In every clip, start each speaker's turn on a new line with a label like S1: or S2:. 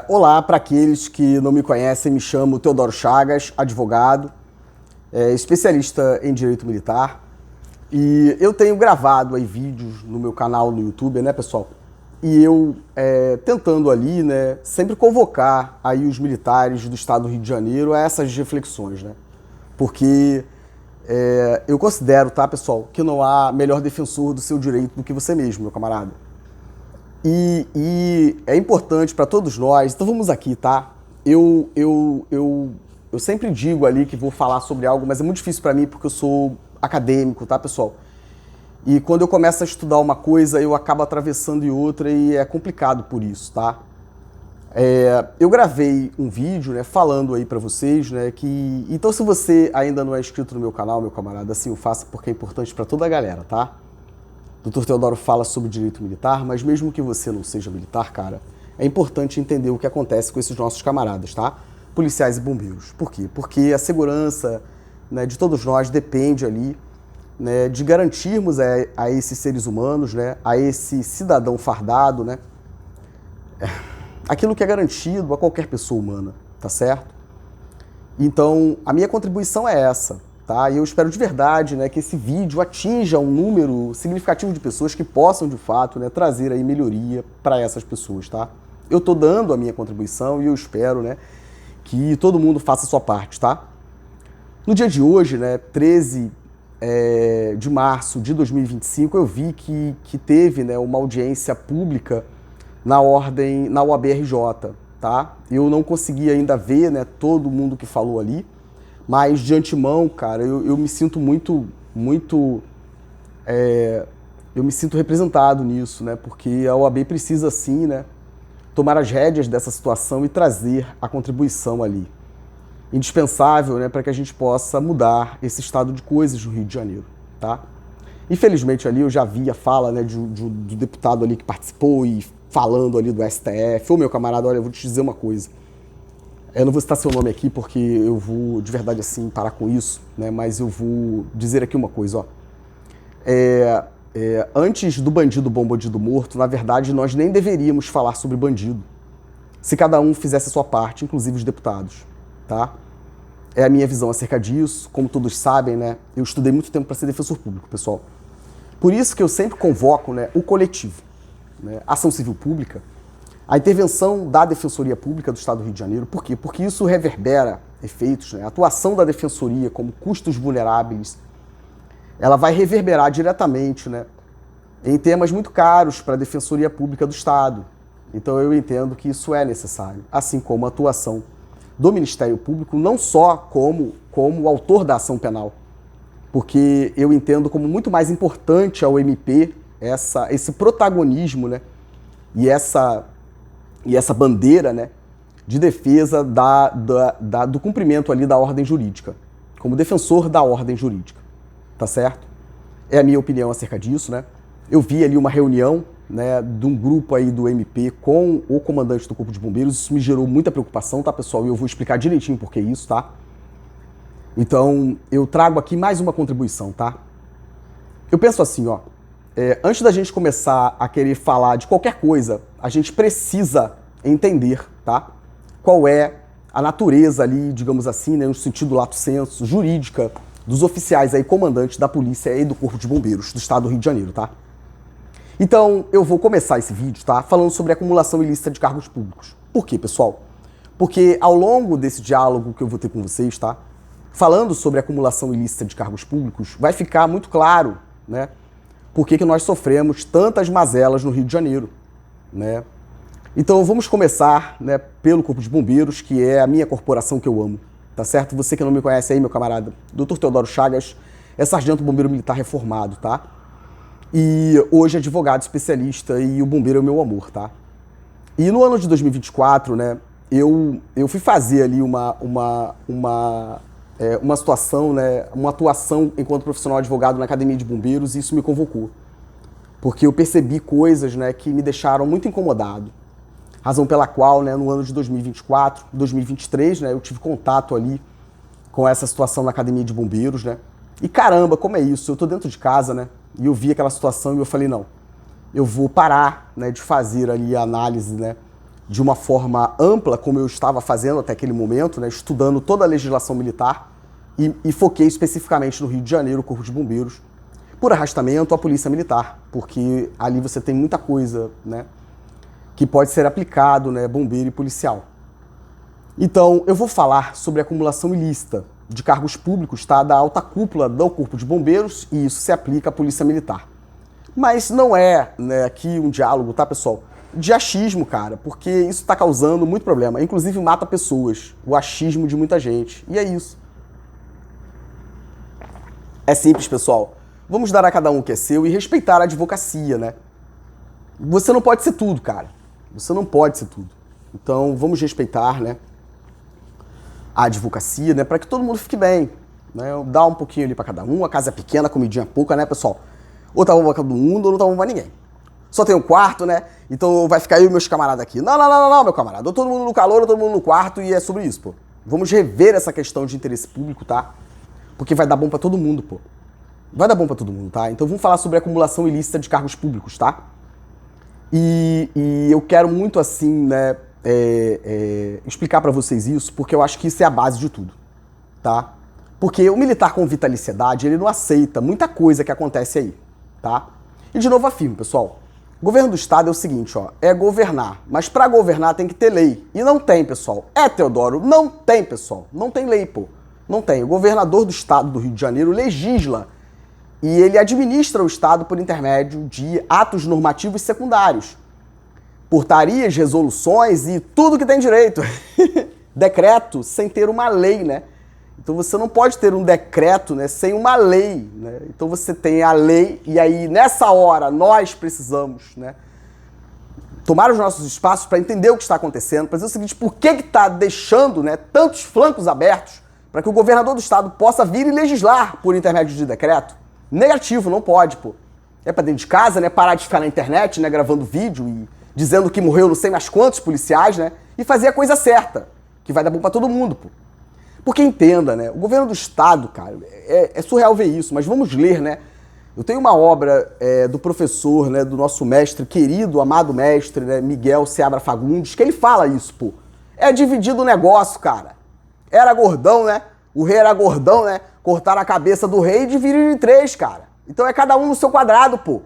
S1: Olá, para aqueles que não me conhecem, me chamo Teodoro Chagas, advogado, especialista em direito militar. E eu tenho gravado aí vídeos no meu canal no YouTube, né, pessoal? E eu tentando ali, né, sempre convocar aí os militares do estado do Rio de Janeiro a essas reflexões, né? Porque eu considero, tá, pessoal, que não há melhor defensor do seu direito do que você mesmo, meu camarada. E é importante para todos nós, então vamos aqui, tá? Eu sempre digo ali que vou falar sobre algo, mas é muito difícil para mim porque eu sou acadêmico, tá, pessoal? E quando eu começo a estudar uma coisa, eu acabo atravessando em outra e é complicado por isso, tá? Eu gravei um vídeo, né, falando aí para vocês, né, que... Então se você ainda não é inscrito no meu canal, meu camarada, assim o faça porque é importante para toda a galera, tá? Dr. Teodoro fala sobre direito militar, mas mesmo que você não seja militar, cara, é importante entender o que acontece com esses nossos camaradas, tá? Policiais e bombeiros. Por quê? Porque a segurança, né, de todos nós depende ali, né, de garantirmos a esses seres humanos, né, a esse cidadão fardado, né, aquilo que é garantido a qualquer pessoa humana, tá certo? Então, a minha contribuição é essa. Tá? E eu espero de verdade, né, que esse vídeo atinja um número significativo de pessoas que possam, de fato, né, trazer aí melhoria para essas pessoas. Tá? Eu estou dando a minha contribuição e eu espero, né, que todo mundo faça a sua parte. Tá? No dia de hoje, né, 13 de março de 2025, eu vi que teve, né, uma audiência pública na OAB-RJ. Tá? Eu não consegui ainda ver, né, todo mundo que falou ali, mas de antemão, cara, eu me sinto eu me sinto representado nisso, né? Porque a OAB precisa sim, né, tomar as rédeas dessa situação e trazer a contribuição ali. Indispensável, né, para que a gente possa mudar esse estado de coisas no Rio de Janeiro, tá? Infelizmente ali eu já vi a fala, né, do deputado ali que participou e falando ali do STF. Ô meu camarada, olha, eu vou te dizer uma coisa. Eu não vou citar seu nome aqui porque eu vou, de verdade, assim, parar com isso, né? Mas eu vou dizer aqui uma coisa, ó. Antes do bandido bom, bandido morto, na verdade, nós nem deveríamos falar sobre bandido. Se cada um fizesse a sua parte, inclusive os deputados, tá? É a minha visão acerca disso. Como todos sabem, né? Eu estudei muito tempo para ser defensor público, pessoal. Por isso que eu sempre convoco, né, o coletivo, né? Ação civil pública, a intervenção da Defensoria Pública do Estado do Rio de Janeiro. Por quê? Porque isso reverbera efeitos, né? A atuação da Defensoria como custos vulneráveis, ela vai reverberar diretamente, né, em temas muito caros para a Defensoria Pública do Estado. Então eu entendo que isso é necessário, assim como a atuação do Ministério Público, não só como autor da ação penal, porque eu entendo como muito mais importante ao MP esse protagonismo, né, e essa bandeira, né, de defesa do cumprimento ali da ordem jurídica, como defensor da ordem jurídica, tá certo? É a minha opinião acerca disso, né? Eu vi ali uma reunião, né, de um grupo aí do MP com o comandante do Corpo de Bombeiros. Isso me gerou muita preocupação, tá, pessoal? E eu vou explicar direitinho por que isso, tá? Então, eu trago aqui mais uma contribuição, tá? Eu penso assim, ó, antes da gente começar a querer falar de qualquer coisa, a gente precisa entender, tá? Qual é a natureza ali, digamos assim, né, no sentido lato sensu, jurídica, dos oficiais aí, comandantes da polícia e do Corpo de Bombeiros do Estado do Rio de Janeiro, tá? Então, eu vou começar esse vídeo, tá? Falando sobre acumulação ilícita de cargos públicos. Por quê, pessoal? Porque ao longo desse diálogo que eu vou ter com vocês, tá? Falando sobre acumulação ilícita de cargos públicos, vai ficar muito claro, né, por que nós sofremos tantas mazelas no Rio de Janeiro, né? Então vamos começar, né, pelo Corpo de Bombeiros, que é a minha corporação que eu amo, tá certo? Você que não me conhece aí, meu camarada, Dr. Teodoro Chagas é sargento bombeiro militar reformado, tá? E hoje é advogado especialista e o bombeiro é o meu amor, tá? E no ano de 2024, né, eu fui fazer ali uma situação, né, uma atuação enquanto profissional advogado na Academia de Bombeiros, e isso me convocou. Porque eu percebi coisas, né, que me deixaram muito incomodado. Razão pela qual, né, no ano de 2024, 2023, né, eu tive contato ali com essa situação na Academia de Bombeiros, né? E caramba, como é isso? Eu tô dentro de casa, né? E eu vi aquela situação e eu falei, não, eu vou parar, né, de fazer ali a análise, né, de uma forma ampla, como eu estava fazendo até aquele momento, né, estudando toda a legislação militar e foquei especificamente no Rio de Janeiro, o Corpo de Bombeiros, por arrastamento, a Polícia Militar, porque ali você tem muita coisa, né, que pode ser aplicado, né, bombeiro e policial. Então, eu vou falar sobre acumulação ilícita de cargos públicos, tá, da alta cúpula do Corpo de Bombeiros, e isso se aplica à Polícia Militar. Mas não é, né, aqui um diálogo, tá, pessoal, de achismo, cara, porque isso está causando muito problema. Inclusive mata pessoas, o achismo de muita gente. E é isso. É simples, pessoal. Vamos dar a cada um o que é seu e respeitar a advocacia, né? Você não pode ser tudo, cara. Você não pode ser tudo. Então, vamos respeitar, né, a advocacia, né, para que todo mundo fique bem, né? Dá um pouquinho ali para cada um. A casa é pequena, a comidinha é pouca, né, pessoal? Ou tá bom pra todo mundo, ou não tá bom pra ninguém. Só tem um quarto, né? Então vai ficar eu e meus camaradas aqui. Não, meu camarada. Ou todo mundo no calor, ou todo mundo no quarto, e é sobre isso, pô. Vamos rever essa questão de interesse público, tá? Porque vai dar bom pra todo mundo, pô. Vai dar bom pra todo mundo, tá? Então vamos falar sobre acumulação ilícita de cargos públicos, tá? E eu quero muito, assim, né, explicar pra vocês isso, porque eu acho que isso é a base de tudo, tá? Porque o militar com vitaliciedade, ele não aceita muita coisa que acontece aí, tá? E de novo afirmo, pessoal, o governo do estado é o seguinte, ó, é governar, mas pra governar tem que ter lei. E não tem, pessoal. Teodoro, não tem, pessoal. Não tem lei, pô. Não tem. O governador do estado do Rio de Janeiro legisla e ele administra o estado por intermédio de atos normativos secundários. Portarias, resoluções e tudo que tem direito. Decreto sem ter uma lei, né? Então você não pode ter um decreto, né, sem uma lei, né? Então você tem a lei e aí nessa hora nós precisamos, né, tomar os nossos espaços para entender o que está acontecendo, para dizer o seguinte, por que está deixando, né, tantos flancos abertos para que o governador do estado possa vir e legislar por intermédio de decreto? Negativo, não pode, pô. É para dentro de casa, né, parar de ficar na internet, né, gravando vídeo e dizendo que morreu não sei mais quantos policiais, né, e fazer a coisa certa, que vai dar bom para todo mundo, pô. Porque entenda, né? O governo do estado, cara, é surreal ver isso, mas vamos ler, né? Eu tenho uma obra do professor, né, do nosso mestre, querido, amado mestre, né, Miguel Seabra Fagundes, que ele fala isso, pô. É dividido o negócio, cara. Era gordão, né? O rei era gordão, né? Cortaram a cabeça do rei e dividiram em 3, cara. Então é cada um no seu quadrado, pô.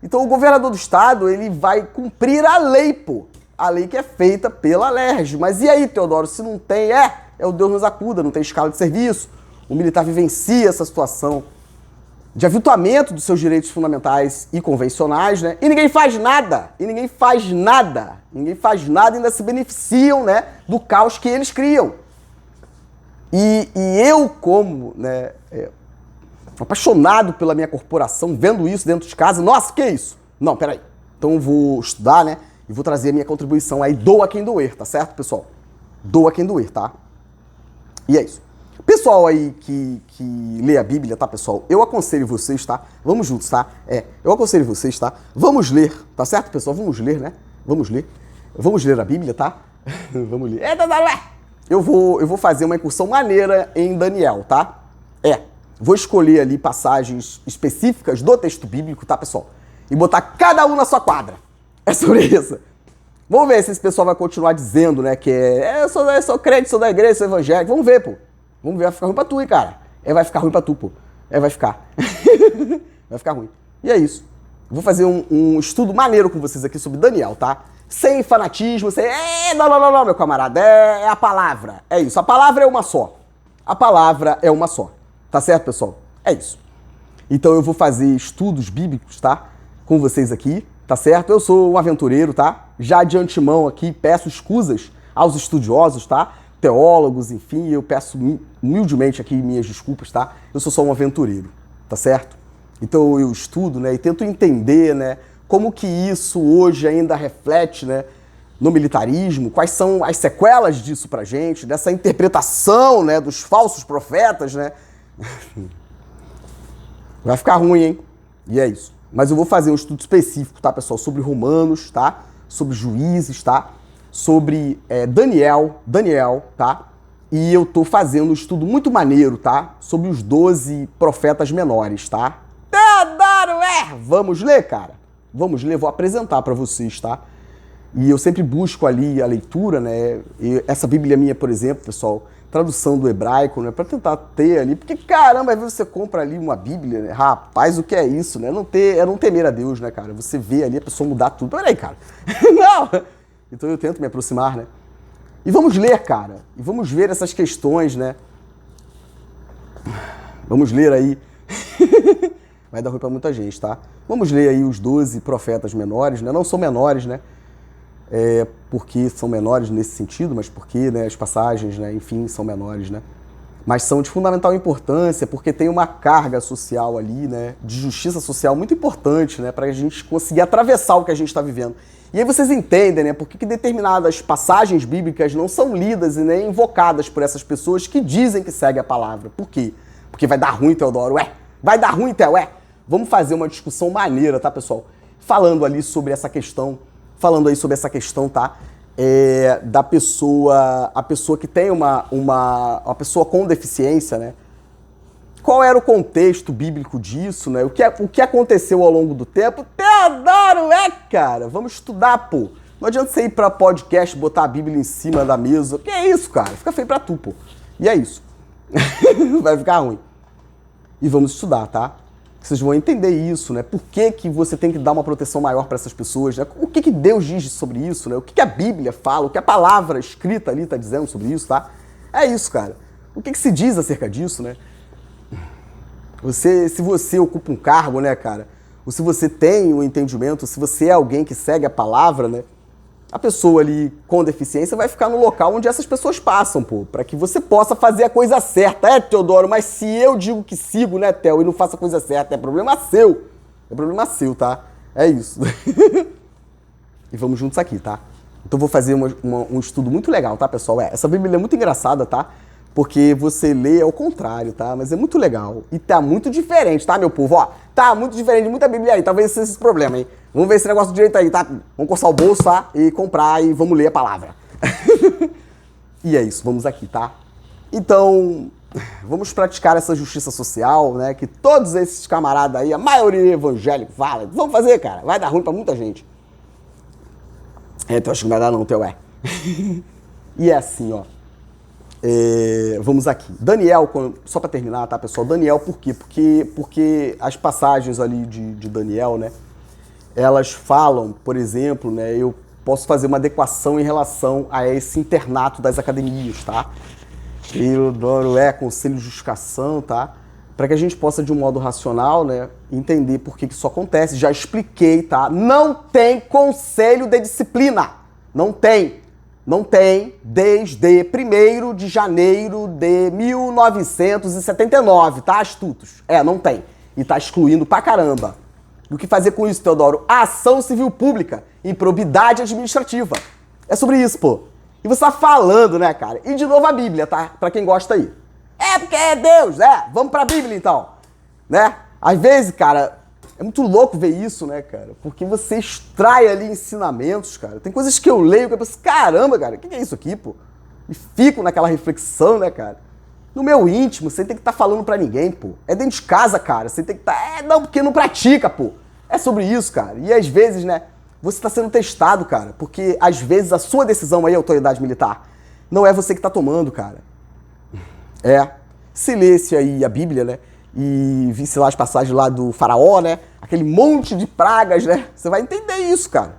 S1: Então o governador do estado, ele vai cumprir a lei, pô. A lei que é feita pela LERJ. Mas e aí, Teodoro, se não tem, é o Deus nos acuda, não tem escala de serviço. O militar vivencia essa situação de aviltamento dos seus direitos fundamentais e convencionais, né? E ninguém faz nada. Ninguém faz nada e ainda se beneficiam, né, do caos que eles criam. E eu, como, né, apaixonado pela minha corporação, vendo isso dentro de casa, nossa, que isso? Não, peraí. Então eu vou estudar, né, e vou trazer a minha contribuição aí, doa quem doer, tá certo, pessoal? Doa quem doer, tá? E é isso. Pessoal aí que lê a Bíblia, tá, pessoal? Eu aconselho vocês, tá? Vamos juntos, tá? Eu aconselho vocês, tá? Vamos ler, tá certo, pessoal? Vamos ler, né? Vamos ler a Bíblia, tá? Vamos ler. Eu vou fazer uma incursão maneira em Daniel, tá? Vou escolher ali passagens específicas do texto bíblico, tá, pessoal? E botar cada um na sua quadra. É sobre isso. Vamos ver se esse pessoal vai continuar dizendo, né, que eu sou crente, sou da igreja, sou evangélico. Vamos ver, pô. Vamos ver, vai ficar ruim pra tu, hein, cara. Vai ficar ruim pra tu, pô. Vai ficar. Vai ficar ruim. E é isso. Vou fazer um estudo maneiro com vocês aqui sobre Daniel, tá? Sem fanatismo, sem... Não, meu camarada. É a palavra. É isso. A palavra é uma só. A palavra é uma só. Tá certo, pessoal? É isso. Então eu vou fazer estudos bíblicos, tá? Com vocês aqui. Tá certo? Eu sou um aventureiro, tá? Já de antemão aqui peço escusas aos estudiosos, tá? Teólogos, enfim, eu peço humildemente aqui minhas desculpas, tá? Eu sou só um aventureiro, tá certo? Então eu estudo, né, e tento entender, né, como que isso hoje ainda reflete, né, no militarismo, quais são as sequelas disso pra gente, dessa interpretação, né, dos falsos profetas, né? Vai ficar ruim, hein? E é isso. Mas eu vou fazer um estudo específico, tá, pessoal? Sobre Romanos, tá? Sobre Juízes, tá? Sobre Daniel, tá? E eu tô fazendo um estudo muito maneiro, tá? Sobre os 12 profetas menores, tá? Teodoro, vamos ler, cara? Vamos ler, vou apresentar pra vocês, tá? E eu sempre busco ali a leitura, né? E essa Bíblia minha, por exemplo, pessoal, tradução do hebraico, né? Para tentar ter ali, porque caramba, às vezes você compra ali uma Bíblia, né? Rapaz, o que é isso, né? É não temer a Deus, né, cara? Você vê ali a pessoa mudar tudo. Peraí, cara. Não! Então eu tento me aproximar, né? E vamos ler, cara. E vamos ver essas questões, né? Vamos ler aí. Vai dar ruim pra muita gente, tá? Vamos ler aí os 12 profetas menores, né? Não são menores, né? Porque são menores nesse sentido, mas porque, né, as passagens, né, enfim, são menores, né? Mas são de fundamental importância porque tem uma carga social ali, né, de justiça social muito importante, né, para a gente conseguir atravessar o que a gente está vivendo. E aí vocês entendem, né, por que determinadas passagens bíblicas não são lidas e nem invocadas por essas pessoas que dizem que seguem a palavra. Por quê? Porque vai dar ruim, Teodoro, vai dar ruim, Theo, Vamos fazer uma discussão maneira, tá, pessoal? Falando ali sobre essa questão, tá? Da pessoa, a pessoa que tem uma pessoa com deficiência, né? Qual era o contexto bíblico disso, né? O que aconteceu ao longo do tempo? Teodoro, cara, vamos estudar, pô. Não adianta você ir pra podcast, botar a Bíblia em cima da mesa. Que é isso, cara? Fica feio pra tu, pô. E é isso. Vai ficar ruim. E vamos estudar, tá? Vocês vão entender isso, né? Por que você tem que dar uma proteção maior para essas pessoas, né? O que Deus diz sobre isso, né? O que a Bíblia fala, o que a palavra escrita ali está dizendo sobre isso, tá? É isso, cara. O que se diz acerca disso, né? Se você ocupa um cargo, né, cara? Ou se você tem um entendimento, se você é alguém que segue a palavra, né? A pessoa ali com deficiência vai ficar no local onde essas pessoas passam, pô, para que você possa fazer a coisa certa. Teodoro, mas se eu digo que sigo, né, Theo, e não faço a coisa certa, é problema seu. É problema seu, tá? É isso. E vamos juntos aqui, tá? Então vou fazer um estudo muito legal, tá, pessoal? Essa Bíblia é muito engraçada, tá? Porque você lê ao contrário, tá? Mas é muito legal. E tá muito diferente, tá, meu povo? Ó, tá muito diferente de muita Bíblia aí. Talvez seja esse problema, hein? Vamos ver esse negócio direito aí, tá? Vamos coçar o bolso, tá? E comprar e vamos ler a palavra. E é isso, vamos aqui, tá? Então, vamos praticar essa justiça social, né? Que todos esses camaradas aí, a maioria evangélica, fala. Vamos fazer, cara. Vai dar ruim pra muita gente. Então acho que não vai dar não, Theo, E é assim, ó. Vamos aqui. Daniel, só para terminar, tá, pessoal? Daniel, por quê? Porque as passagens ali de Daniel, né? Elas falam, por exemplo, né? Eu posso fazer uma adequação em relação a esse internato das academias, tá? Teodoro conselho de justificação, tá? Para que a gente possa, de um modo racional, né? Entender por que isso acontece. Já expliquei, tá? Não tem conselho de disciplina. Não tem. Não tem desde 1º de janeiro de 1979, tá, astutos? Não tem. E tá excluindo pra caramba. O que fazer com isso, Teodoro? Ação civil pública, improbidade administrativa. É sobre isso, pô. E você tá falando, né, cara? E de novo a Bíblia, tá? Pra quem gosta aí. Porque é Deus, Vamos pra Bíblia, então. Né? Às vezes, cara, é muito louco ver isso, né, cara? Porque você extrai ali ensinamentos, cara. Tem coisas que eu leio que eu penso, caramba, cara, o que é isso aqui, pô? E fico naquela reflexão, né, cara? No meu íntimo, você tem que estar falando pra ninguém, pô. É dentro de casa, cara. Você tem que estar... não, porque não pratica, pô. É sobre isso, cara. E às vezes, né, você tá sendo testado, cara. Porque às vezes a sua decisão aí, autoridade militar, não é você que tá tomando, cara. Se lesse aí a Bíblia, né? E visse lá as passagens lá do faraó, né? Aquele monte de pragas, né? Você vai entender isso, cara.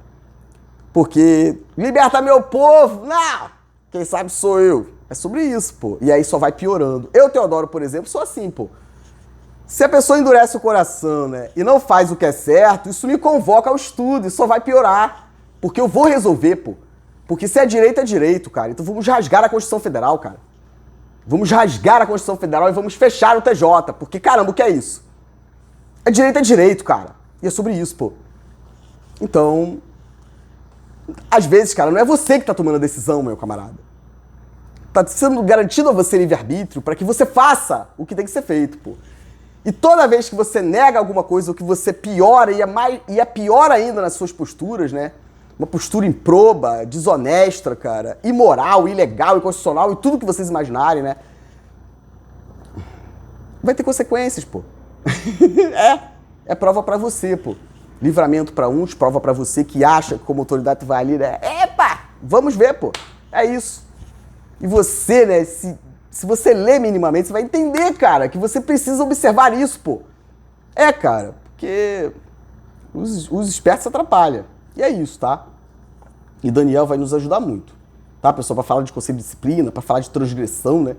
S1: Porque liberta meu povo, não! Quem sabe sou eu. É sobre isso, pô. E aí só vai piorando. Eu, Teodoro, por exemplo, sou assim, pô. Se a pessoa endurece o coração, né? E não faz o que é certo, isso me convoca ao estudo e só vai piorar. Porque eu vou resolver, pô. Porque se é direito, cara. Então vamos rasgar a Constituição Federal, cara. Vamos rasgar a Constituição Federal e vamos fechar o TJ. Porque, caramba, o que é isso? É direito, cara. E é sobre isso, pô. Então, às vezes, cara, não é você que tá tomando a decisão, meu camarada. Tá sendo garantido a você livre-arbítrio para que você faça o que tem que ser feito, pô. E toda vez que você nega alguma coisa, ou que você piora, e é pior ainda nas suas posturas, né? Uma postura improba, desonesta, cara, imoral, ilegal, inconstitucional e tudo que vocês imaginarem, né? Vai ter consequências, pô. É prova pra você, pô. livramento para uns, prova para você que acha que como autoridade tu vai ali, né? Epa, vamos ver, pô. É isso. E você, né, se você ler minimamente, você vai entender, cara, que você precisa observar isso, pô. Cara, porque os espertos se atrapalham. E é isso, tá? E Daniel vai nos ajudar muito, tá, pessoal? Para falar de conceito de disciplina, para falar de transgressão, né?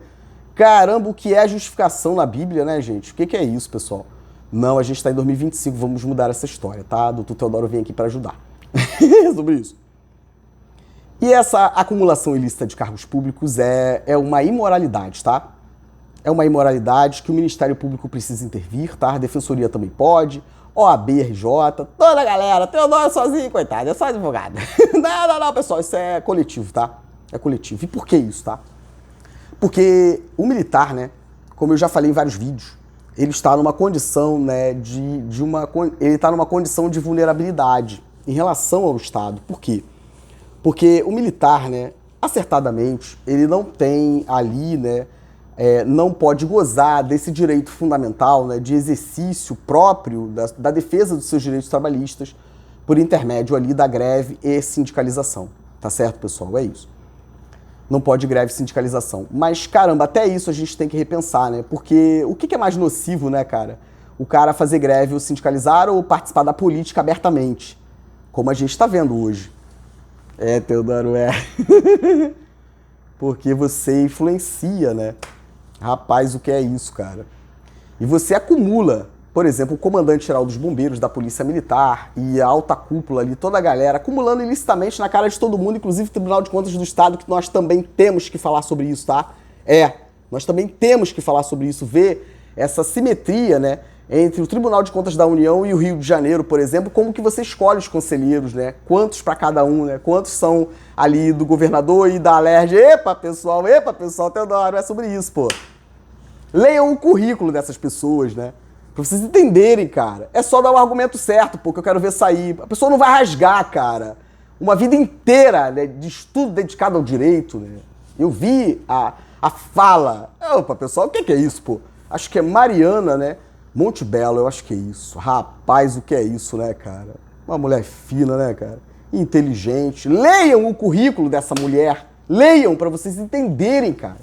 S1: Caramba, o que é justificação na Bíblia, né, gente? O que é isso, pessoal? Não, a gente está em 2025, vamos mudar essa história, tá? Doutor Teodoro vem aqui para ajudar sobre isso. E essa acumulação ilícita de cargos públicos é uma imoralidade, tá? É uma imoralidade que o Ministério Público precisa intervir, tá? A Defensoria também pode, OAB, RJ, toda a galera, Teodoro sozinho, coitado, é só advogado. Não, pessoal, isso é coletivo, tá? É coletivo. E por que isso, tá? Porque o militar, né, como eu já falei em vários vídeos, ele está numa condição, né, ele está numa condição de vulnerabilidade em relação ao Estado. Por quê? Porque o militar, né, acertadamente, ele não tem ali, né, não pode gozar desse direito fundamental, né, de exercício próprio da defesa dos seus direitos trabalhistas por intermédio ali da greve e sindicalização. Tá certo, pessoal? É isso. Não pode greve e sindicalização. Mas, caramba, até isso a gente tem que repensar, né? Porque o que é mais nocivo, né, cara? O cara fazer greve ou sindicalizar ou participar da política abertamente, como a gente está vendo hoje. Teodoro, Porque você influencia, né? Rapaz, o que é isso, cara? E você acumula, por exemplo, o comandante-geral dos bombeiros, da Polícia Militar e a alta cúpula ali, toda a galera, acumulando ilicitamente na cara de todo mundo, inclusive o Tribunal de Contas do Estado, que nós também temos que falar sobre isso, tá? Nós também temos que falar sobre isso, ver essa simetria, né, entre o Tribunal de Contas da União e o Rio de Janeiro, por exemplo, como que você escolhe os conselheiros, né? Quantos para cada um, né? Quantos são ali do governador e da Alerj? Epa, pessoal, Teodoro, é sobre isso, pô. Leiam o currículo dessas pessoas, né? Pra vocês entenderem, cara. É só dar o argumento certo, pô, que eu quero ver sair. A pessoa não vai rasgar, cara. Uma vida inteira, né, de estudo dedicado ao direito, né? Eu vi a fala. Opa, pessoal, o que é isso, pô? Acho que é Mariana, né? Monte Belo, eu acho que é isso. Rapaz, o que é isso, né, cara? Uma mulher fina, né, cara? Inteligente. Leiam o currículo dessa mulher. Leiam pra vocês entenderem, cara.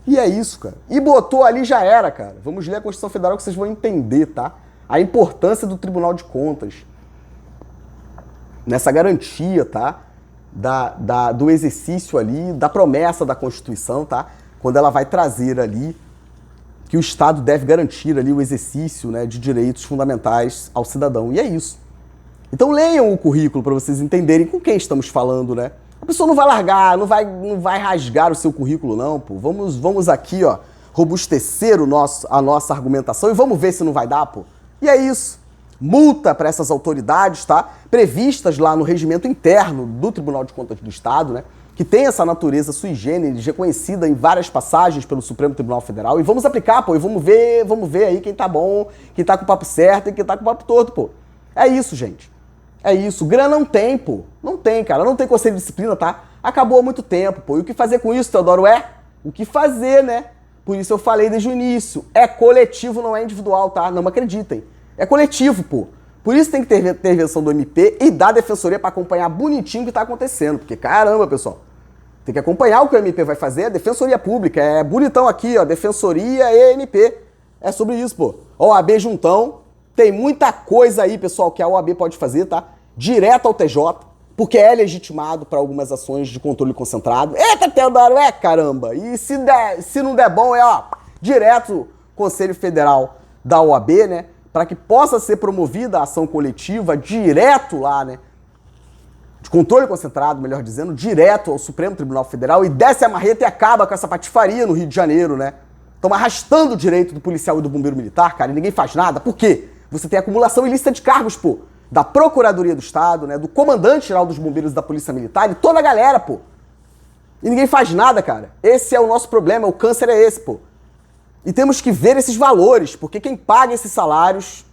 S1: E é isso, cara. E botou ali, já era, cara. Vamos ler a Constituição Federal que vocês vão entender, tá? A importância do Tribunal de Contas nessa garantia, tá? Do exercício ali, da promessa da Constituição, tá? Quando ela vai trazer ali que o Estado deve garantir ali o exercício, né, de direitos fundamentais ao cidadão. E é isso. Então leiam o currículo para vocês entenderem com quem estamos falando, né? A pessoa não vai largar, não vai rasgar o seu currículo, não, pô. Vamos aqui, ó, robustecer a nossa argumentação e vamos ver se não vai dar, pô. E é isso. Multa para essas autoridades, tá? Previstas lá no regimento interno do Tribunal de Contas do Estado, né? Que tem essa natureza sui generis, reconhecida em várias passagens pelo Supremo Tribunal Federal. E vamos aplicar, pô. E vamos ver aí quem tá bom, quem tá com o papo certo e quem tá com o papo torto, pô. É isso, gente. É isso. Grana não tem, pô. Não tem, cara. Não tem conselho de disciplina, tá? Acabou há muito tempo, pô. E o que fazer com isso, Teodoro? O que fazer, né? Por isso eu falei desde o início. É coletivo, não é individual, tá? Não me acreditem. É coletivo, pô. Por isso tem que ter intervenção do MP e da Defensoria pra acompanhar bonitinho o que tá acontecendo. Porque, caramba, pessoal. Tem que acompanhar o que o MP vai fazer. A Defensoria Pública. É bonitão aqui, ó. Defensoria e MP. É sobre isso, pô. OAB juntão. Tem muita coisa aí, pessoal, que a OAB pode fazer, tá? Direto ao TJ, porque é legitimado para algumas ações de controle concentrado. Eita, Teodoro, caramba! E se não der bom, ó, direto Conselho Federal da OAB, né? Para que possa ser promovida a ação coletiva direto lá, né? De controle concentrado, melhor dizendo, direto ao Supremo Tribunal Federal e desce a marreta e acaba com essa patifaria no Rio de Janeiro, né? Estão arrastando o direito do policial e do bombeiro militar, cara, e ninguém faz nada. Por quê? Você tem acumulação ilícita de cargos, pô. Da Procuradoria do Estado, né? Do Comandante-Geral dos Bombeiros e da Polícia Militar e toda a galera, pô. E ninguém faz nada, cara. Esse é o nosso problema, o câncer é esse, pô. E temos que ver esses valores, porque quem paga esses salários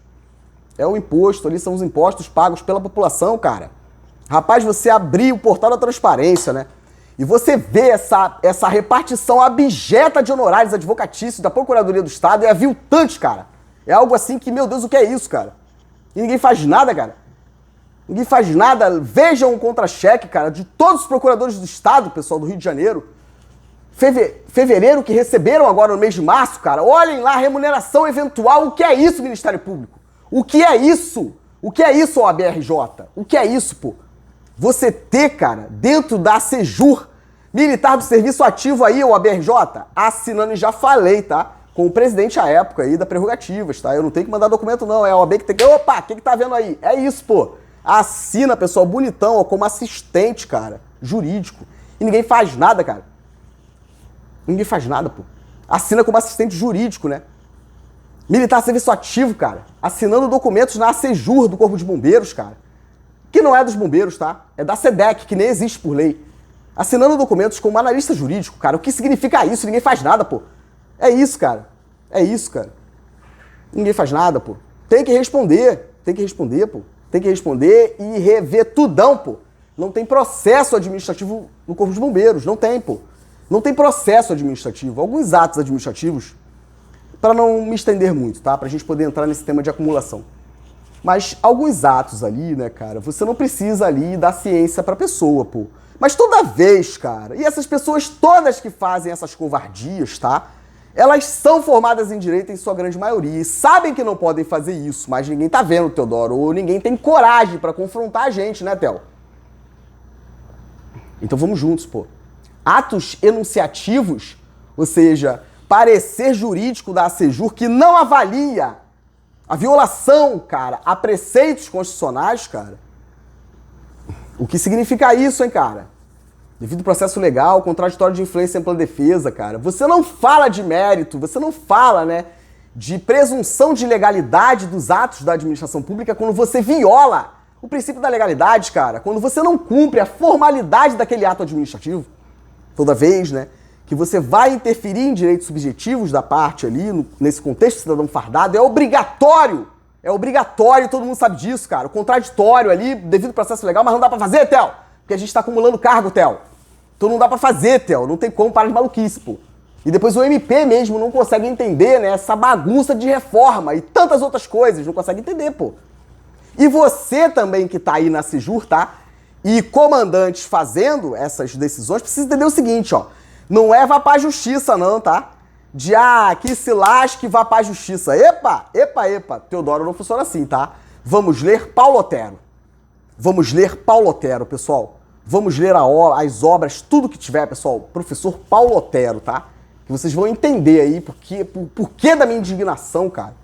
S1: é o imposto, ali são os impostos pagos pela população, cara. Rapaz, você abrir o portal da transparência, né? E você vê essa repartição abjeta de honorários advocatícios da Procuradoria do Estado é aviltante, cara. É algo assim que, meu Deus, o que é isso, cara? E ninguém faz nada, cara. Ninguém faz nada. Vejam o contra-cheque, cara, de todos os procuradores do Estado, pessoal do Rio de Janeiro. Fevereiro que receberam agora no mês de março, cara. Olhem lá a remuneração eventual. O que é isso, Ministério Público? O que é isso? O que é isso, OAB-RJ? O que é isso, pô? Você ter, cara, dentro da Sejur, militar do serviço ativo aí, OAB-RJ, assinando, e já falei, tá? Com o presidente à época aí da Prerrogativas, tá? Eu não tenho que mandar documento, não. É a OAB que tem que... Opa, o que tá vendo aí? É isso, pô. Assina, pessoal, bonitão, ó, como assistente, cara, jurídico. E ninguém faz nada, cara. Ninguém faz nada, pô. Assina como assistente jurídico, né? Militar serviço ativo, cara. Assinando documentos na Sejur do Corpo de Bombeiros, cara. Que não é dos bombeiros, tá? É da SEDEC, que nem existe por lei. Assinando documentos como analista jurídico, cara. O que significa isso? Ninguém faz nada, pô. É isso, cara. É isso, cara. Ninguém faz nada, pô. Tem que responder. Tem que responder, pô. Tem que responder e rever tudão, pô. Não tem processo administrativo no Corpo de Bombeiros. Não tem, pô. Não tem processo administrativo. Alguns atos administrativos, para não me estender muito, tá? Pra gente poder entrar nesse tema de acumulação. Mas alguns atos ali, né, cara, você não precisa ali dar ciência pra pessoa, pô. Mas toda vez, cara, e essas pessoas todas que fazem essas covardias, tá? Elas são formadas em direito em sua grande maioria e sabem que não podem fazer isso, mas ninguém tá vendo, Teodoro, ou ninguém tem coragem pra confrontar a gente, né, Theo? Então vamos juntos, pô. Atos enunciativos, ou seja, parecer jurídico da Sejur que não avalia a violação, cara, a preceitos constitucionais, cara. O que significa isso, hein, cara? Devido ao processo legal, contraditório de influência em ampla defesa, cara. Você não fala de mérito, você não fala, né, de presunção de legalidade dos atos da administração pública quando você viola o princípio da legalidade, cara. Quando você não cumpre a formalidade daquele ato administrativo. Toda vez, né, que você vai interferir em direitos subjetivos da parte ali, nesse contexto cidadão fardado, é obrigatório, todo mundo sabe disso, cara. O contraditório ali, devido ao processo legal, mas não dá pra fazer, Theo, porque a gente tá acumulando cargo, Theo. Então não dá pra fazer, Theo, não tem como, parar de maluquice, pô. E depois o MP mesmo não consegue entender, né, essa bagunça de reforma e tantas outras coisas, não consegue entender, pô. E você também que tá aí na Sejur, tá? E comandantes fazendo essas decisões, precisa entender o seguinte, ó. Não é vá pra justiça, não, tá? Que se lasque, vá pra justiça. Epa! Teodoro não funciona assim, tá? Vamos ler Paulo Otero. Vamos ler Paulo Otero, pessoal. Vamos ler as obras, tudo que tiver, pessoal. Professor Paulo Otero, tá? Que vocês vão entender aí por que da minha indignação, cara.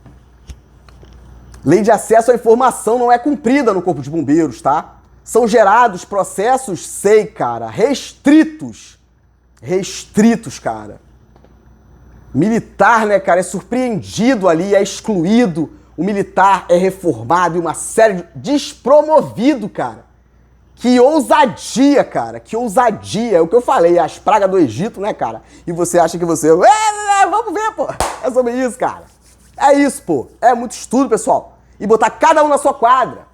S1: Lei de acesso à informação não é cumprida no Corpo de Bombeiros, tá? São gerados processos, sei, cara, restritos, cara. Militar, né, cara, é surpreendido ali, é excluído. O militar é reformado e uma série de... Despromovido, cara. Que ousadia, cara, que ousadia. É o que eu falei, as pragas do Egito, né, cara? E você acha que você... vamos ver, pô. É sobre isso, cara. É isso, pô. É muito estudo, pessoal. E botar cada um na sua quadra.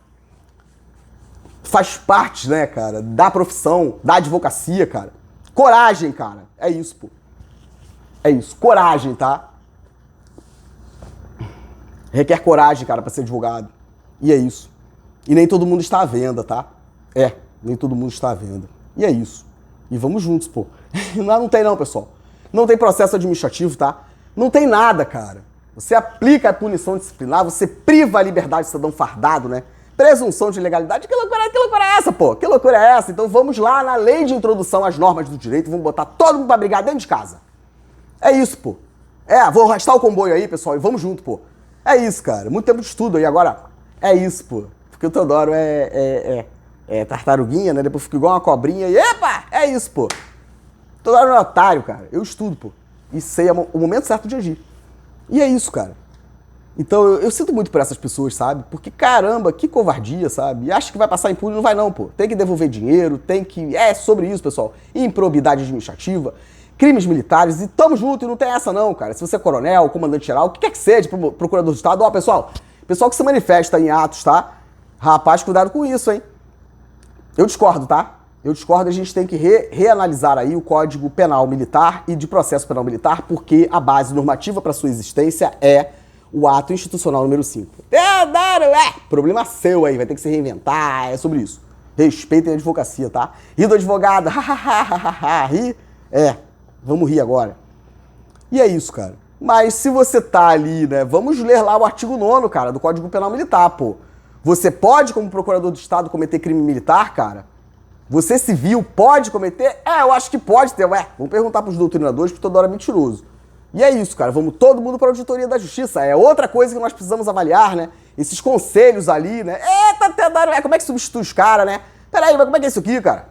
S1: Faz parte, né, cara, da profissão, da advocacia, cara. Coragem, cara. É isso, pô. É isso. Coragem, tá? Requer coragem, cara, pra ser advogado. E é isso. E nem todo mundo está à venda, tá? Nem todo mundo está à venda. E é isso. E vamos juntos, pô. Não tem não, pessoal. Não tem processo administrativo, tá? Não tem nada, cara. Você aplica a punição disciplinar, você priva a liberdade do cidadão fardado, né? Presunção de legalidade. Que loucura é essa, pô? Que loucura é essa? Então vamos lá na lei de introdução às normas do direito, vamos botar todo mundo pra brigar dentro de casa. É isso, pô. Vou arrastar o comboio aí, pessoal, e vamos junto, pô. É isso, cara. Muito tempo de estudo aí. Agora, é isso, pô. Porque o Teodoro é tartaruguinha, né? Depois fica igual uma cobrinha e... Epa! É isso, pô. O Teodoro é um otário, cara. Eu estudo, pô. E sei o momento certo de agir. E é isso, cara. Então eu sinto muito por essas pessoas, sabe? Porque, caramba, que covardia, sabe? E acha que vai passar impune, não vai não, pô. Tem que devolver dinheiro, tem que... É sobre isso, pessoal. Improbidade administrativa, crimes militares, e tamo junto, e não tem essa não, cara. Se você é coronel, comandante-geral, o que quer que seja, procurador de Estado, ó, pessoal que se manifesta em atos, tá? Rapaz, cuidado com isso, hein? Eu discordo, tá? Eu discordo, a gente tem que reanalisar aí o Código Penal Militar e de Processo Penal Militar, porque a base normativa para sua existência é o ato institucional número 5. Problema seu aí, vai ter que se reinventar, é sobre isso. Respeitem a advocacia, tá? Ri do advogado, ri. Vamos rir agora. E é isso, cara. Mas se você tá ali, né, vamos ler lá o artigo 9º, cara, do Código Penal Militar, pô. Você pode, como procurador do Estado, cometer crime militar, cara? Você civil pode cometer? Eu acho que pode ter. Vamos perguntar pros doutrinadores, porque toda hora é mentiroso. E é isso, cara. Vamos todo mundo pra Auditoria da Justiça. É outra coisa que nós precisamos avaliar, né? Esses conselhos ali, né? Como é que substitui os caras, né? Peraí, mas como é que é isso aqui, cara?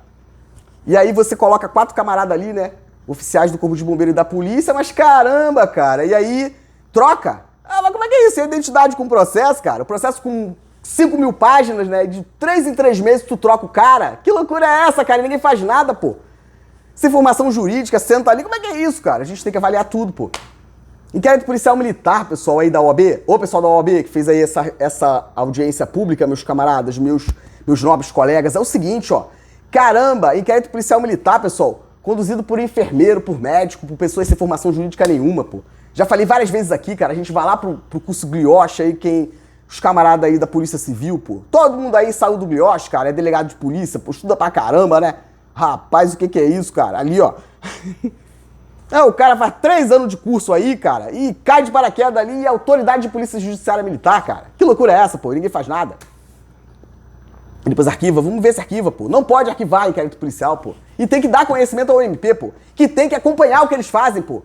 S1: E aí você coloca 4 camaradas ali, né? Oficiais do Corpo de Bombeiro e da Polícia, mas caramba, cara. E aí, troca. Mas como é que é isso? É identidade com processo, cara? O processo com 5.000 páginas, né? De 3 em 3 meses tu troca o cara. Que loucura é essa, cara? Ninguém faz nada, pô. Se formação jurídica, senta ali, como é que é isso, cara? A gente tem que avaliar tudo, pô. Inquérito policial militar, pessoal aí da OAB, ô pessoal da OAB que fez aí essa audiência pública, meus camaradas, meus nobres colegas, é o seguinte, ó. Caramba, inquérito policial militar, pessoal, conduzido por enfermeiro, por médico, por pessoas sem formação jurídica nenhuma, pô. Já falei várias vezes aqui, cara, a gente vai lá pro curso Glioche aí, os camaradas aí da Polícia Civil, pô. Todo mundo aí saiu do Glioche, cara, é delegado de polícia, pô, estuda pra caramba, né? Rapaz, o que é isso, cara? Ali, ó. O cara faz 3 anos de curso aí, cara, e cai de paraquedas ali e autoridade de polícia judiciária militar, cara. Que loucura é essa, pô? Ninguém faz nada. E depois arquiva, vamos ver se arquiva, pô. Não pode arquivar inquérito policial, pô. E tem que dar conhecimento ao MP, pô. Que tem que acompanhar o que eles fazem, pô.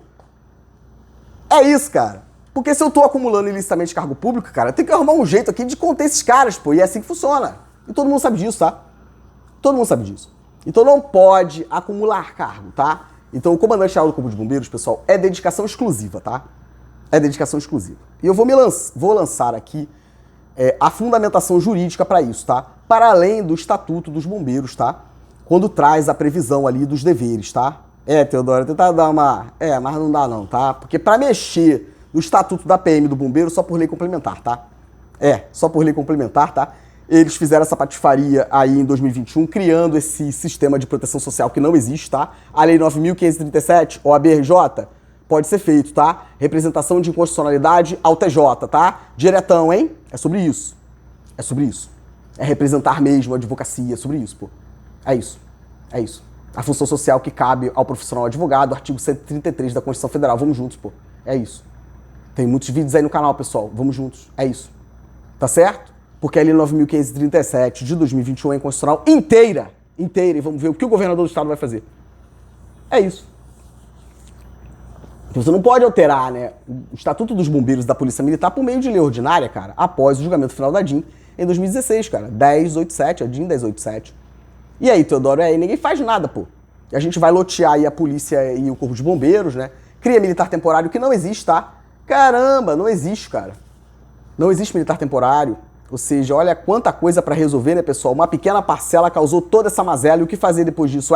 S1: É isso, cara. Porque se eu tô acumulando ilicitamente cargo público, cara, tem que arrumar um jeito aqui de conter esses caras, pô. E é assim que funciona. E todo mundo sabe disso, tá? Todo mundo sabe disso. Então não pode acumular cargo, tá? Então o comandante-geral do Corpo de Bombeiros, pessoal, é dedicação exclusiva, tá? É dedicação exclusiva. E eu vou lançar aqui a fundamentação jurídica para isso, tá? Para além do Estatuto dos Bombeiros, tá? Quando traz a previsão ali dos deveres, tá? Teodoro, tentar dar uma... mas não dá não, tá? Porque para mexer no Estatuto da PM do Bombeiro só por lei complementar, tá? Só por lei complementar, tá? Eles fizeram essa patifaria aí em 2021, criando esse sistema de proteção social que não existe, tá? A Lei 9.537, OAB-RJ, pode ser feito, tá? Representação de inconstitucionalidade ao TJ, tá? Diretão, hein? É sobre isso. É sobre isso. É representar mesmo a advocacia, é sobre isso, pô. É isso. É isso. A função social que cabe ao profissional advogado, artigo 133 da Constituição Federal. Vamos juntos, pô. É isso. Tem muitos vídeos aí no canal, pessoal. Vamos juntos. É isso. Tá certo? Porque a Lei 9.537 de 2021 é inconstitucional inteira. E vamos ver o que o governador do estado vai fazer. É isso. Então você não pode alterar, né, o Estatuto dos Bombeiros da Polícia Militar por meio de lei ordinária, cara, após o julgamento final da DIN em 2016, cara. 1087, a DIN 1087. E aí, Teodoro, ninguém faz nada, pô. E a gente vai lotear aí a polícia e o Corpo de Bombeiros, né? Cria militar temporário que não existe, tá? Caramba, não existe, cara. Não existe militar temporário. Ou seja, olha quanta coisa pra resolver, né, pessoal? Uma pequena parcela causou toda essa mazela e o que fazer depois disso?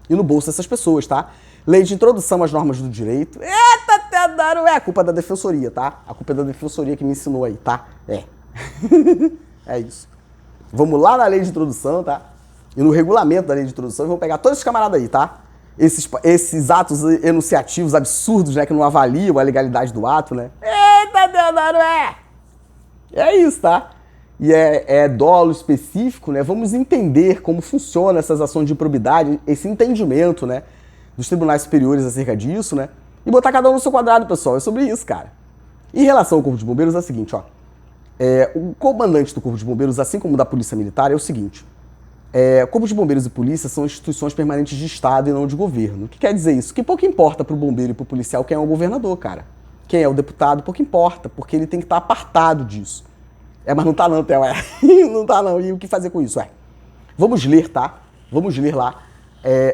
S1: Ir no bolso dessas pessoas, tá? Lei de introdução às normas do direito. Eita, Teodoro, a culpa da defensoria, tá? A culpa é da defensoria que me ensinou aí, tá? É isso. Vamos lá na lei de introdução, tá? E no regulamento da lei de introdução, vamos pegar todos esses camaradas aí, tá? Esses atos enunciativos absurdos, né? Que não avaliam a legalidade do ato, né? Eita, Teodoro, é isso, tá? E é dolo específico, né? Vamos entender como funcionam essas ações de improbidade, esse entendimento, né? Dos tribunais superiores acerca disso, né? E botar cada um no seu quadrado, pessoal. É sobre isso, cara. Em relação ao Corpo de Bombeiros, é o seguinte, ó. O comandante do Corpo de Bombeiros, assim como da Polícia Militar, é o seguinte. Corpo de Bombeiros e Polícia são instituições permanentes de Estado e não de governo. O que quer dizer isso? Que pouco importa pro bombeiro e pro policial quem é o governador, cara. Quem é o deputado, pouco importa, porque ele tem que estar apartado disso. Mas não tá não, Theo, não tá não. E o que fazer com isso? Vamos ler, tá? Vamos ler lá.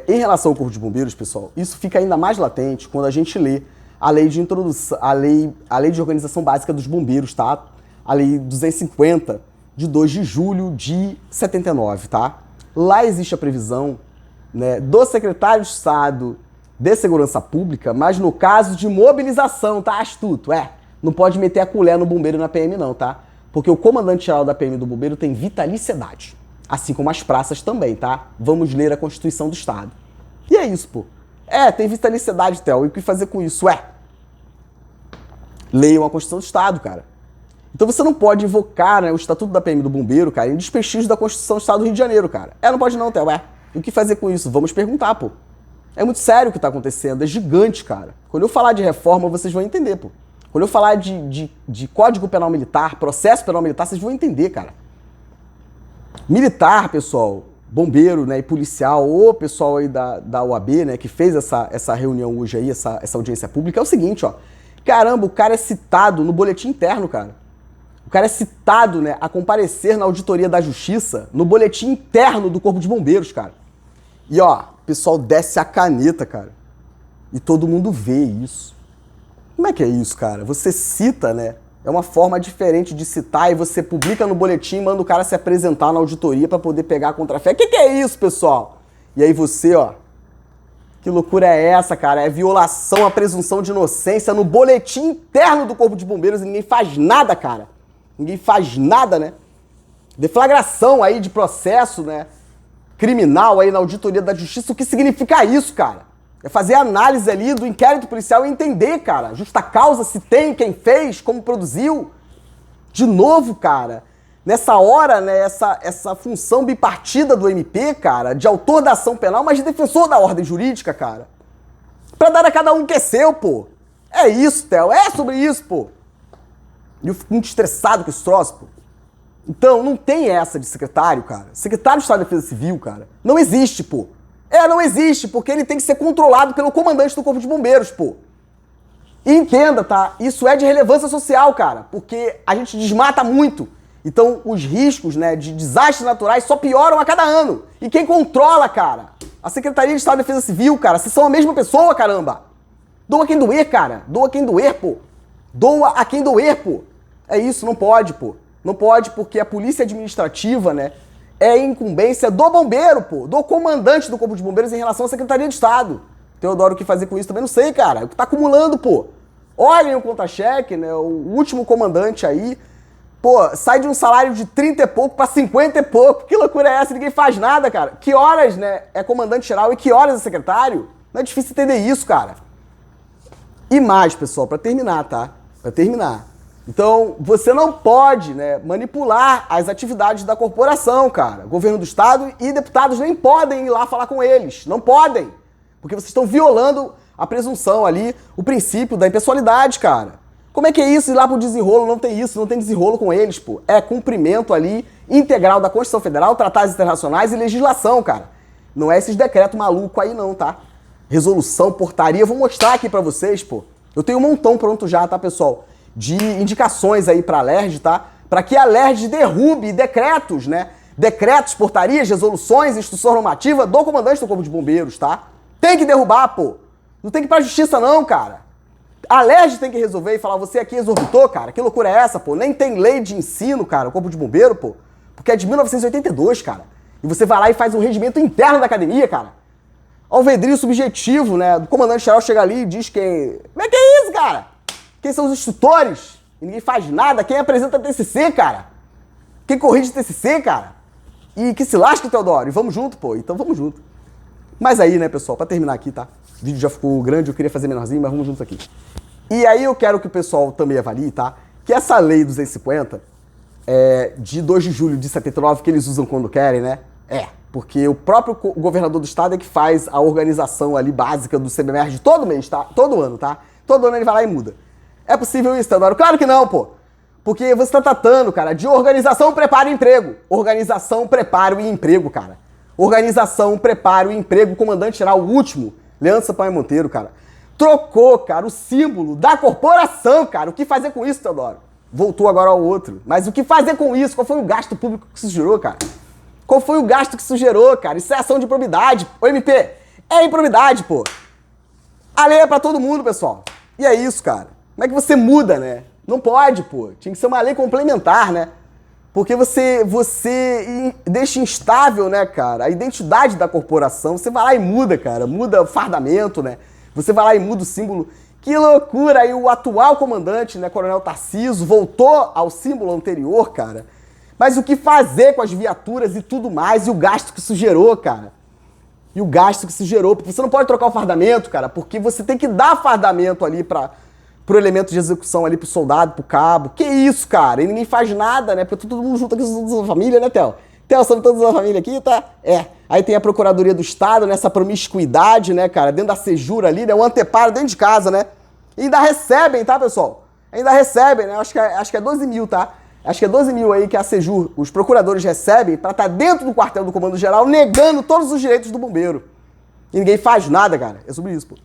S1: Em relação ao Corpo de Bombeiros, pessoal, isso fica ainda mais latente quando a gente lê a lei de introdução, a lei de organização básica dos bombeiros, tá? A lei 250, de 2 de julho de 79, tá? Lá existe a previsão, né, do secretário de Estado de Segurança Pública, mas no caso de mobilização, tá? Astuto, não pode meter a colher no bombeiro e na PM não, tá? Porque o comandante-geral da PM do bombeiro tem vitaliciedade. Assim como as praças também, tá? Vamos ler a Constituição do Estado. E é isso, pô. Tem vitaliciedade, Theo. E o que fazer com isso? Leiam a Constituição do Estado, cara. Então você não pode invocar, né, o Estatuto da PM do Bombeiro, cara, em desprestígio da Constituição do Estado do Rio de Janeiro, cara. Não pode não, Theo. E o que fazer com isso? Vamos perguntar, pô. É muito sério o que tá acontecendo, é gigante, cara. Quando eu falar de reforma, vocês vão entender, pô. Quando eu falar de Código Penal Militar, processo penal militar, vocês vão entender, cara. Militar, pessoal, bombeiro, né, e policial, ou pessoal aí da OAB, né, que fez essa reunião hoje aí, essa audiência pública, é o seguinte, ó. Caramba, o cara é citado no boletim interno, cara. O cara é citado, né, a comparecer na auditoria da Justiça no boletim interno do Corpo de Bombeiros, cara. E, ó, o pessoal desce a caneta, cara. E todo mundo vê isso. Como é que é isso, cara? Você cita, né? É uma forma diferente de citar e você publica no boletim e manda o cara se apresentar na auditoria para poder pegar a contrafé. Que é isso, pessoal? E aí você, ó, que loucura é essa, cara? É violação à presunção de inocência no boletim interno do Corpo de Bombeiros e ninguém faz nada, cara. Ninguém faz nada, né? Deflagração aí de processo, né? Criminal aí na auditoria da Justiça. O que significa isso, cara? É fazer análise ali do inquérito policial e entender, cara, justa causa, se tem, quem fez, como produziu. De novo, cara, nessa hora, né, essa função bipartida do MP, cara, de autor da ação penal, mas de defensor da ordem jurídica, cara. Pra dar a cada um que é seu, pô. É isso, Theo, é sobre isso, pô. E eu fico muito estressado com esse troço, pô. Então, não tem essa de secretário, cara. Secretário de Estado de Defesa Civil, cara, não existe, pô. Não existe, porque ele tem que ser controlado pelo comandante do Corpo de Bombeiros, pô. E entenda, tá? Isso é de relevância social, cara, porque a gente desmata muito. Então, os riscos, né, de desastres naturais só pioram a cada ano. E quem controla, cara? A Secretaria de Estado de Defesa Civil, cara. Vocês são a mesma pessoa, caramba. Doa quem doer, cara. Doa quem doer, pô. Doa a quem doer, pô. É isso, não pode, pô. Não pode porque a polícia administrativa, né, é incumbência do bombeiro, pô, do comandante do Corpo de Bombeiros em relação à Secretaria de Estado. Teodoro, o que fazer com isso também não sei, cara. O que tá acumulando, pô. Olhem o contra-cheque, né, o último comandante aí, pô, sai de um salário de 30 e pouco pra 50 e pouco. Que loucura é essa? Ninguém faz nada, cara. Que horas, né, é comandante geral e que horas é secretário? Não é difícil entender isso, cara. E mais, pessoal, pra terminar, tá? Pra terminar. Então, você não pode, né, manipular as atividades da corporação, cara. O governo do Estado e deputados nem podem ir lá falar com eles. Não podem. Porque vocês estão violando a presunção ali, o princípio da impessoalidade, cara. Como é que é isso? Ir lá pro desenrolo? Não tem isso, não tem desenrolo com eles, pô. É cumprimento ali integral da Constituição Federal, tratados internacionais e legislação, cara. Não é esses decretos malucos aí não, tá? Resolução, portaria, eu vou mostrar aqui pra vocês, pô. Eu tenho um montão pronto já, tá, pessoal? De indicações aí para a LERJ, tá? Para que a LERJ derrube decretos, né? Decretos, portarias, resoluções, instrução normativa do comandante do Corpo de Bombeiros, tá? Tem que derrubar, pô. Não tem que ir pra justiça não, cara. A LERJ tem que resolver e falar, você aqui exorbitou, cara. Que loucura é essa, pô? Nem tem lei de ensino, cara, o Corpo de Bombeiro, pô. Porque é de 1982, cara. E você vai lá e faz um regimento interno da academia, cara. Alvedrio subjetivo, né? O comandante-geral chega ali e diz quem... Como é que é isso, cara? Quem são os instrutores? E ninguém faz nada. Quem apresenta TCC, cara? Quem corrige TCC, cara? E que se lasque, Teodoro. E vamos junto, pô. Então vamos junto. Mas aí, né, pessoal, pra terminar aqui, tá? O vídeo já ficou grande, eu queria fazer menorzinho, mas vamos juntos aqui. E aí eu quero que o pessoal também avalie, tá? Que essa lei 250, de 2 de julho de 79, que eles usam quando querem, né? Porque o próprio governador do estado é que faz a organização ali básica do CBMR de todo mês, tá? Todo ano, tá? Todo ano ele vai lá e muda. É possível isso, Teodoro? Claro que não, pô. Porque você está tratando, cara, de organização, preparo e emprego. Organização, preparo e emprego, cara. Organização, preparo e emprego. Comandante-geral, o último, Leandro Sampaio Monteiro, cara, trocou, cara, o símbolo da corporação, cara. O que fazer com isso, Teodoro? Voltou agora ao outro. Mas o que fazer com isso? Qual foi o gasto público que isso gerou, cara? Qual foi o gasto que isso gerou, cara? Isso é ação de improbidade. Ô, MP, é improbidade, pô. A lei é pra todo mundo, pessoal. E é isso, cara. Como é que você muda, né? Não pode, pô. Tinha que ser uma lei complementar, né? Porque você deixa instável, né, cara, a identidade da corporação. Você vai lá e muda, cara. Muda o fardamento, né? Você vai lá e muda o símbolo. Que loucura! E o atual comandante, né, Coronel Tarcísio, voltou ao símbolo anterior, cara. Mas o que fazer com as viaturas e tudo mais? E o gasto que isso gerou, cara? E o gasto que isso gerou. Porque você não pode trocar o fardamento, cara, porque você tem que dar fardamento ali pro elemento de execução ali, pro soldado, pro cabo. Que isso, cara? E ninguém faz nada, né? Porque todo mundo junto aqui, somos toda a família, né, Theo? Theo, somos toda a família aqui, tá? Aí tem a Procuradoria do Estado, né? Essa promiscuidade, né, cara? Dentro da Sejur ali, né? O anteparo dentro de casa, né? E ainda recebem, tá, pessoal? Ainda recebem, né? Acho que é 12 mil, tá? Acho que é 12 mil aí que a Sejur, os procuradores recebem pra estar dentro do quartel do Comando Geral negando todos os direitos do bombeiro. E ninguém faz nada, cara. É sobre isso, pô.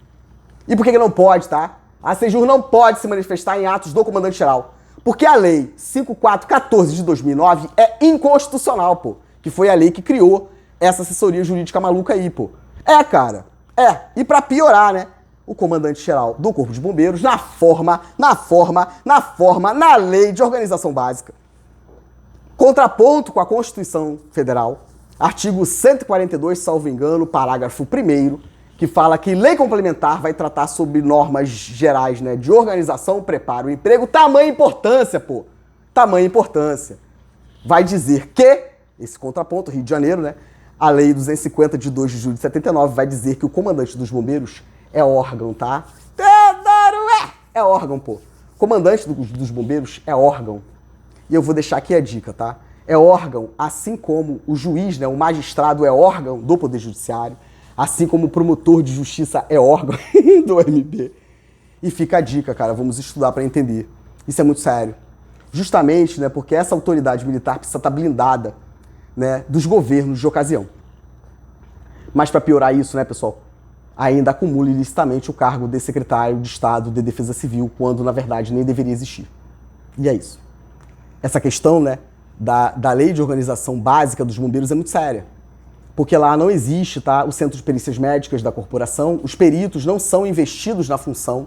S1: E por que não pode, tá? A Sejur não pode se manifestar em atos do comandante-geral. Porque a lei 5414 de 2009 é inconstitucional, pô. Que foi a lei que criou essa assessoria jurídica maluca aí, pô. Cara. E pra piorar, né? O comandante-geral do Corpo de Bombeiros, na lei de organização básica, contraponto com a Constituição Federal, artigo 142, salvo engano, parágrafo 1º, que fala que lei complementar vai tratar sobre normas gerais, né, de organização, preparo e emprego, tamanha importância, pô. Tamanha importância. Vai dizer que, esse contraponto, Rio de Janeiro, né, a lei 250 de 2 de julho de 79 vai dizer que o comandante dos bombeiros é órgão, tá? É órgão, pô. Comandante dos bombeiros é órgão. E eu vou deixar aqui a dica, tá? É órgão, assim como o juiz, né, o magistrado é órgão do Poder Judiciário, assim como o promotor de justiça é órgão do MB. E fica a dica, cara, vamos estudar para entender. Isso é muito sério. Justamente, né, porque essa autoridade militar precisa estar blindada, né, dos governos de ocasião. Mas para piorar isso, né, pessoal, ainda acumula ilicitamente o cargo de secretário de Estado de Defesa Civil, quando, na verdade, nem deveria existir. E é isso. Essa questão, né, da lei de organização básica dos bombeiros é muito séria. Porque lá não existe, tá, o Centro de Perícias Médicas da corporação, os peritos não são investidos na função.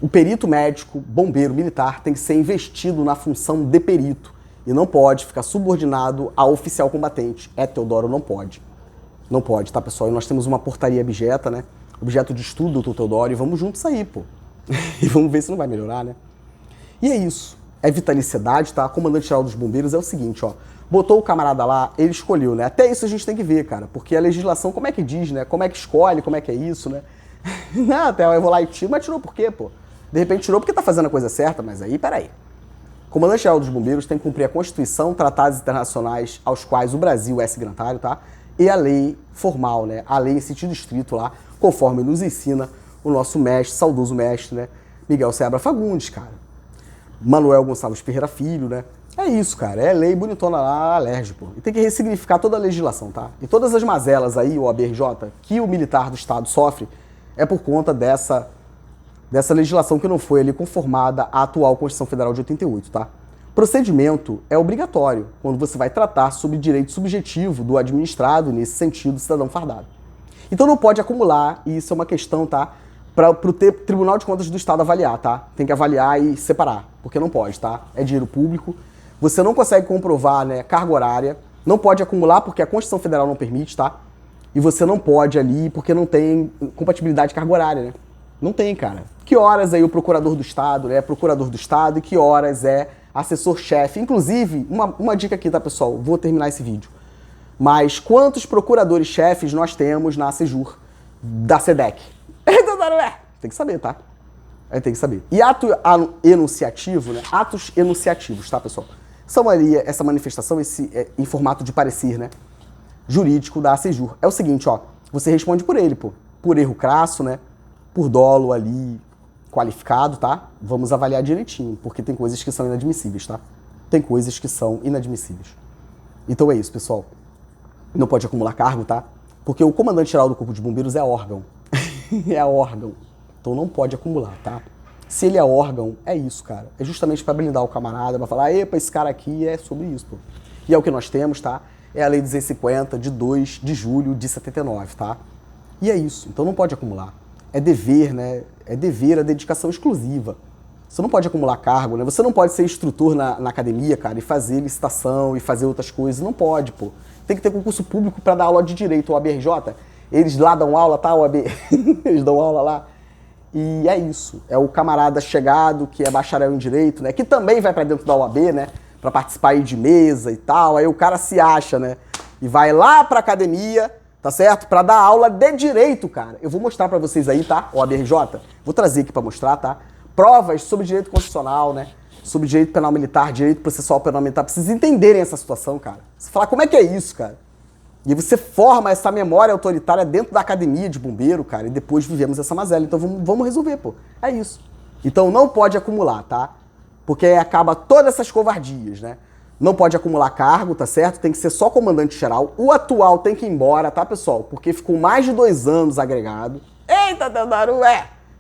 S1: O perito médico, bombeiro, militar, tem que ser investido na função de perito. E não pode ficar subordinado a oficial combatente. Teodoro, não pode. Não pode, tá, pessoal? E nós temos uma portaria abjeta, né? Objeto de estudo, doutor Teodoro, e vamos juntos aí, pô. E vamos ver se não vai melhorar, né? E é isso. É vitaliciedade, tá? Comandante-geral dos bombeiros é o seguinte, ó. Botou o camarada lá, ele escolheu, né? Até isso a gente tem que ver, cara. Porque a legislação, como é que diz, né? Como é que escolhe, como é que é isso, né? Não, até eu vou lá e tiro, mas tirou por quê, pô? De repente tirou porque tá fazendo a coisa certa, mas aí, peraí. Comandante-geral dos bombeiros tem que cumprir a Constituição, tratados internacionais aos quais o Brasil é signatário, tá? E a lei formal, né? A lei em sentido estrito lá, conforme nos ensina o nosso mestre, saudoso mestre, né? Miguel Seabra Fagundes, cara. Manuel Gonçalves Ferreira Filho, né? É isso, cara. É lei bonitona lá, alérgico. E tem que ressignificar toda a legislação, tá? E todas as mazelas aí, o ABRJ, que o militar do Estado sofre, é por conta dessa legislação que não foi ali conformada à atual Constituição Federal de 88, tá? Procedimento é obrigatório quando você vai tratar sobre direito subjetivo do administrado, nesse sentido, cidadão fardado. Então não pode acumular, e isso é uma questão, tá? Para o Tribunal de Contas do Estado avaliar, tá? Tem que avaliar e separar, porque não pode, tá? É dinheiro público. Você não consegue comprovar, né, carga horária, não pode acumular porque a Constituição Federal não permite, tá? E você não pode ali porque não tem compatibilidade de carga horária, né? Não tem, cara. Que horas aí o procurador do Estado, né, é procurador do Estado e que horas é assessor-chefe? Inclusive, uma dica aqui, tá, pessoal? Vou terminar esse vídeo. Mas quantos procuradores-chefes nós temos na Sejur da SEDEC? Tem que saber, tá? Tem que saber. E ato enunciativo, né? Atos enunciativos, tá, pessoal? São ali essa manifestação, em formato de parecer, né? Jurídico da Sejur. É o seguinte, ó. Você responde por ele, pô. Por erro crasso, né? Por dolo ali qualificado, tá? Vamos avaliar direitinho, porque tem coisas que são inadmissíveis, tá? Tem coisas que são inadmissíveis. Então é isso, pessoal. Não pode acumular cargo, tá? Porque o comandante-geral do Corpo de Bombeiros é órgão. É órgão. Então não pode acumular, tá? Se ele é órgão, é isso, cara. É justamente para blindar o camarada, para falar, epa, esse cara aqui é sobre isso, pô. E é o que nós temos, tá? É a Lei 250 de 2 de julho de 79, tá? E é isso. Então não pode acumular. É dever, né? É dever a dedicação exclusiva. Você não pode acumular cargo, né? Você não pode ser instrutor na academia, cara, e fazer licitação e fazer outras coisas. Não pode, pô. Tem que ter concurso público para dar aula de direito. O ABRJ, eles lá dão aula, tá? Eles dão aula lá. E é isso. É o camarada chegado, que é bacharel em direito, né? Que também vai para dentro da OAB, né? Para participar aí de mesa e tal. Aí o cara se acha, né? E vai lá pra academia, tá certo? Para dar aula de direito, cara. Eu vou mostrar para vocês aí, tá? O ABRJ. Vou trazer aqui para mostrar, tá? provas sobre direito constitucional, né? Sobre direito penal militar, direito processual penal militar, pra vocês entenderem essa situação, cara. Você falar, como é que é isso, cara? E você forma essa memória autoritária dentro da academia de bombeiro, cara, e depois vivemos essa mazela. Então vamos resolver, pô. É isso. Então não pode acumular, tá? Porque aí acaba todas essas covardias, né? Não pode acumular cargo, tá certo? Tem que ser só comandante-geral. O atual tem que ir embora, tá, pessoal? Porque ficou mais de 2 anos agregado. Eita, Teodaru,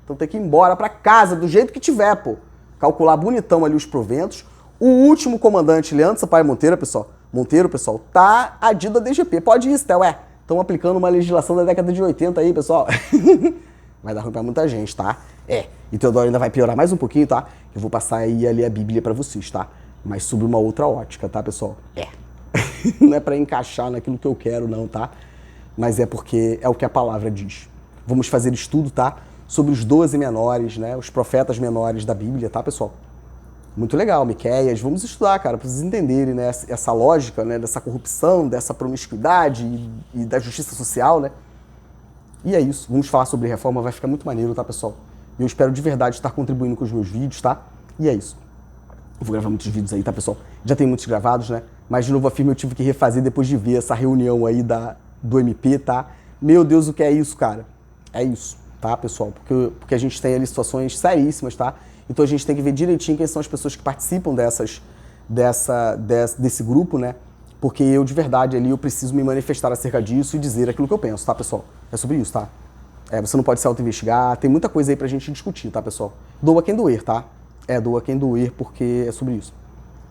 S1: Então tem que ir embora pra casa, do jeito que tiver, pô. Calcular bonitão ali os proventos. O último comandante, Leandro Sampaio Monteiro, pessoal, tá adido a DGP. Pode ir, Stel, Estão aplicando uma legislação da década de 80 aí, pessoal. Vai dar ruim pra muita gente, tá? E Teodoro ainda vai piorar mais um pouquinho, tá? Eu vou passar aí a ler a Bíblia pra vocês, tá? Mas sob uma outra ótica, tá, pessoal? Não é pra encaixar naquilo que eu quero, não, tá? Mas é porque é o que a palavra diz. Vamos fazer estudo, tá? Sobre os 12 menores, né? Os profetas menores da Bíblia, tá, pessoal? Muito legal, Miqueias. Vamos estudar, cara, pra vocês entenderem, né? Essa lógica, né? Dessa corrupção, dessa promiscuidade e da justiça social, né? E é isso. Vamos falar sobre reforma, vai ficar muito maneiro, tá, pessoal? E eu espero de verdade estar contribuindo com os meus vídeos, tá? E é isso. Eu vou gravar muitos vídeos aí, tá, pessoal? Já tem muitos gravados, né? Mas, de novo, afirmo, eu tive que refazer depois de ver essa reunião aí do MP, tá? Meu Deus, o que é isso, cara? É isso, tá, pessoal? Porque a gente tem ali situações seríssimas, tá? Então a gente tem que ver direitinho quem são as pessoas que participam desse grupo, né? Porque eu, de verdade, ali, eu preciso me manifestar acerca disso e dizer aquilo que eu penso, tá, pessoal? É sobre isso, tá? Você não pode se auto-investigar, tem muita coisa aí pra gente discutir, tá, pessoal? Doa quem doer, tá? Doa quem doer, porque é sobre isso.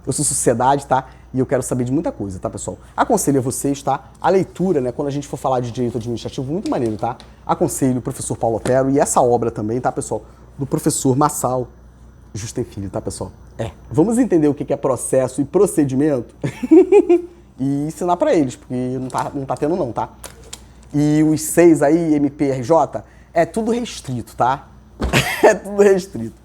S1: Eu sou sociedade, tá? E eu quero saber de muita coisa, tá, pessoal? Aconselho a vocês, tá? A leitura, né? Quando a gente for falar de direito administrativo, muito maneiro, tá? Aconselho o professor Paulo Otero e essa obra também, tá, pessoal? Do professor Massal Justem Filho, tá, pessoal? Vamos entender o que é processo e procedimento e ensinar pra eles, porque não tá tendo não, tá? E os 6 aí, MPRJ, é tudo restrito, tá? É tudo restrito.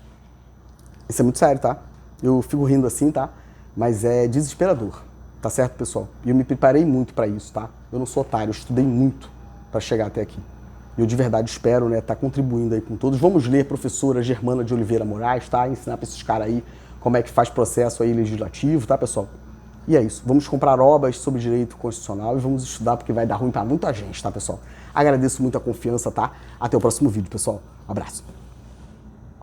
S1: Isso é muito sério, tá? Eu fico rindo assim, tá? Mas é desesperador, tá certo, pessoal? E eu me preparei muito pra isso, tá? Eu não sou otário, eu estudei muito pra chegar até aqui. E eu de verdade espero, né, tá contribuindo aí com todos. Vamos ler professora Germana de Oliveira Moraes, tá? Ensinar pra esses caras aí como é que faz processo aí legislativo, tá, pessoal? E é isso. Vamos comprar obras sobre direito constitucional e vamos estudar porque vai dar ruim pra muita gente, tá, pessoal? Agradeço muito a confiança, tá? Até o próximo vídeo, pessoal. Um abraço.